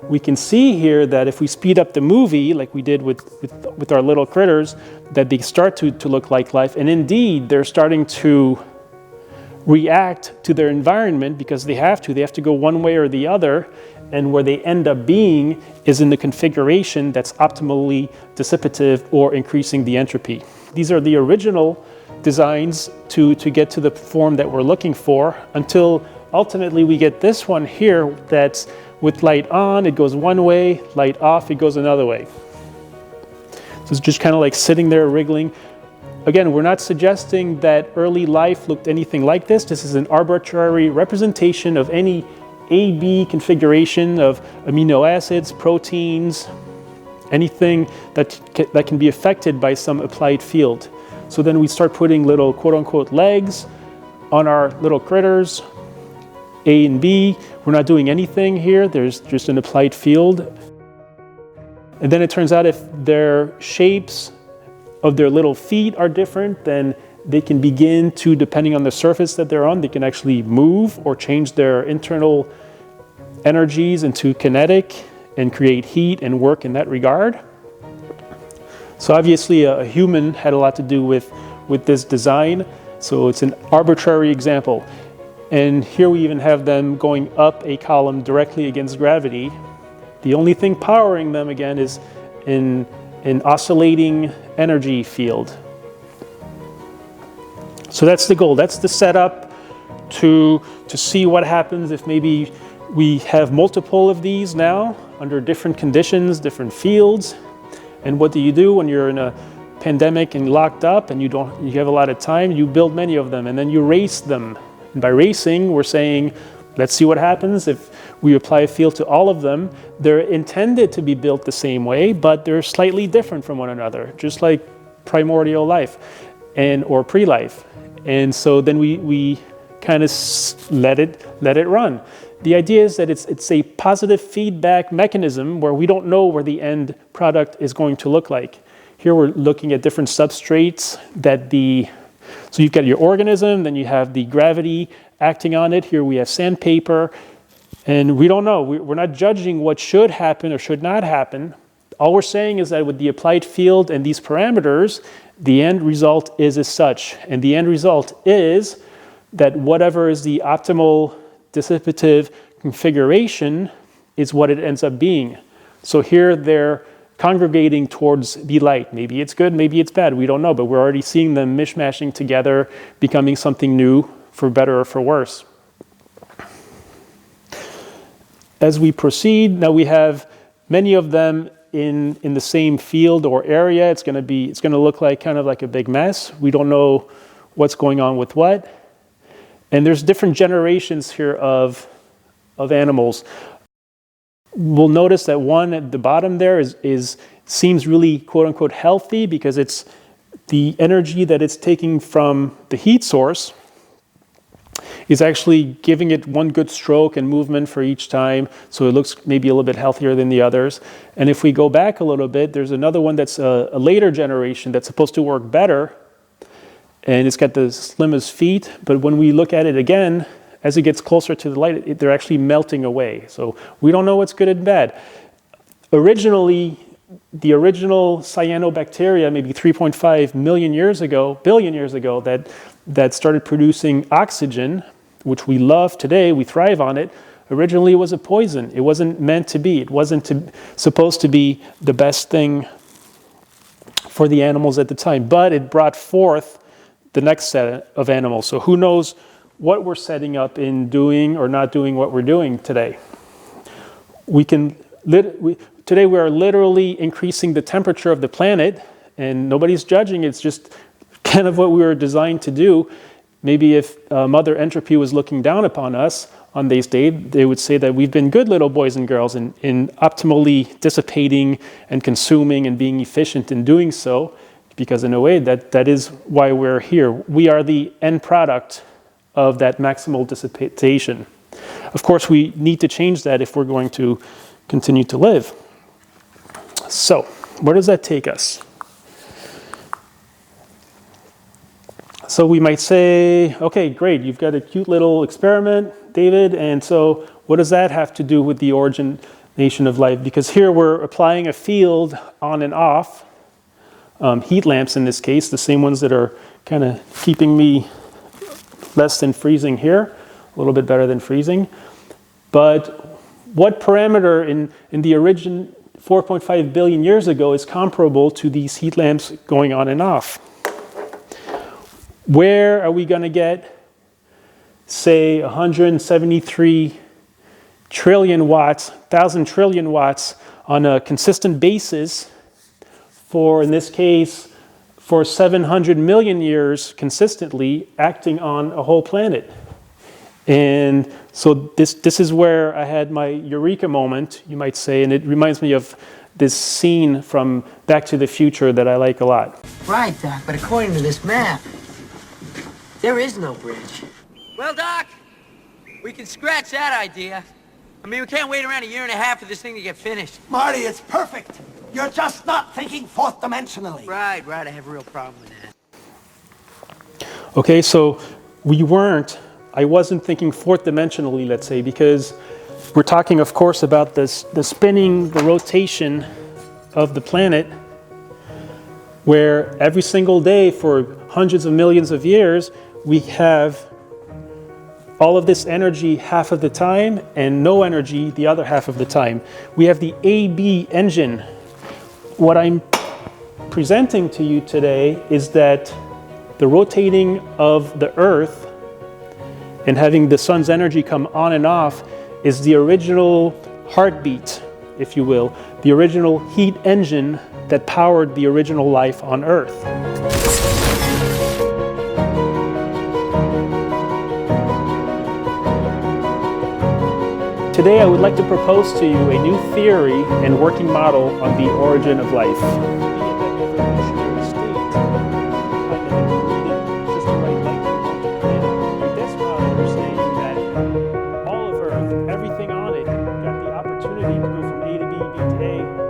We can see here that if we speed up the movie, like we did with our little critters, that they start to look like life. And indeed, they're starting to react to their environment because they have to. They have to go one way or the other. And where they end up being is in the configuration that's optimally dissipative or increasing the entropy. These are the original designs to get to the form that we're looking for, until ultimately we get this one here that's with light on, it goes one way, light off, it goes another way. So it's just kind of like sitting there wriggling. Again, we're not suggesting that early life looked anything like this. This is an arbitrary representation of any AB configuration of amino acids, proteins, anything that can be affected by some applied field. So then we start putting little quote-unquote legs on our little critters, A and B. We're not doing anything here. There's just an applied field. And then it turns out if their shapes of their little feet are different, then they can begin to, depending on the surface that they're on, they can actually move or change their internal energies into kinetic and create heat and work in that regard. So obviously a human had a lot to do with this design. So it's an arbitrary example. And here we even have them going up a column directly against gravity. The only thing powering them, again, is an oscillating energy field. So that's the goal. That's the setup to see what happens if maybe we have multiple of these now under different conditions, different fields. And what do you do when you're in a pandemic and locked up and you have a lot of time? You build many of them and then you race them. And by racing, we're saying, let's see what happens if we apply a field to all of them. They're intended to be built the same way, but they're slightly different from one another, just like primordial life or pre-life. And so then we kind of let it run. The idea is that it's a positive feedback mechanism where we don't know where the end product is going to look like. Here we're looking at different substrates so you've got your organism, then you have the gravity acting on it. Here we have sandpaper, and we don't know. We're not judging what should happen or should not happen. All we're saying is that with the applied field and these parameters, the end result is as such. And the end result is that whatever is the optimal dissipative configuration is what it ends up being. So here they're congregating towards the light. Maybe it's good, maybe it's bad, we don't know, but we're already seeing them mishmashing together, becoming something new, for better or for worse. As we proceed, now we have many of them in the same field or area. It's going to look like kind of like a big mess. We don't know what's going on with what. And there's different generations here of animals. We'll notice that one at the bottom there seems really quote-unquote healthy because it's the energy that it's taking from the heat source is actually giving it one good stroke and movement for each time, so it looks maybe a little bit healthier than the others. And if we go back a little bit, there's another one that's a later generation that's supposed to work better, and it's got the slimmest feet, but when we look at it again, as it gets closer to the light, they're actually melting away. So we don't know what's good and bad. Originally, the original cyanobacteria, maybe 3.5 billion years ago, that started producing oxygen, which we love today, we thrive on it. Originally, it was a poison. It wasn't meant to be. It wasn't supposed to be the best thing for the animals at the time, but it brought forth the next set of animals. So who knows what we're setting up in doing or not doing what we're doing today. Today we are literally increasing the temperature of the planet, and nobody's judging. It's just kind of what we were designed to do. Maybe if Mother Entropy was looking down upon us on this day, they would say that we've been good little boys and girls in optimally dissipating and consuming and being efficient in doing so, because in a way that is why we're here. We are the end product of that maximal dissipation. Of course, we need to change that if we're going to continue to live. So, where does that take us? So we might say, okay, great, you've got a cute little experiment, David, and so what does that have to do with the origination of life? Because here we're applying a field on and off, heat lamps in this case, the same ones that are kind of keeping me less than freezing here, a little bit better than freezing. But what parameter in the origin 4.5 billion years ago is comparable to these heat lamps going on and off? Where are we going to get, say, 173 trillion watts, 1,000 trillion watts on a consistent basis for, in this case, for 700 million years consistently acting on a whole planet? And so this is where I had my eureka moment, you might say, and it reminds me of this scene from Back to the Future that I like a lot. Right, Doc, but according to this map, there is no bridge. Well, Doc, we can scratch that idea. I mean, we can't wait around a year and a half for this thing to get finished. Marty, it's perfect. You're just not thinking fourth dimensionally. Right, I have a real problem with that. Okay, so I wasn't thinking fourth dimensionally, let's say, because we're talking, of course, about the spinning, the rotation of the planet, where every single day for hundreds of millions of years, we have all of this energy half of the time and no energy the other half of the time. We have the AB engine. What I'm presenting to you today is that the rotating of the Earth and having the sun's energy come on and off is the original heartbeat, if you will, the original heat engine that powered the original life on Earth. Today I would like to propose to you a new theory and working model on the origin of life. Everything on it got the opportunity to go from A to B, B to A,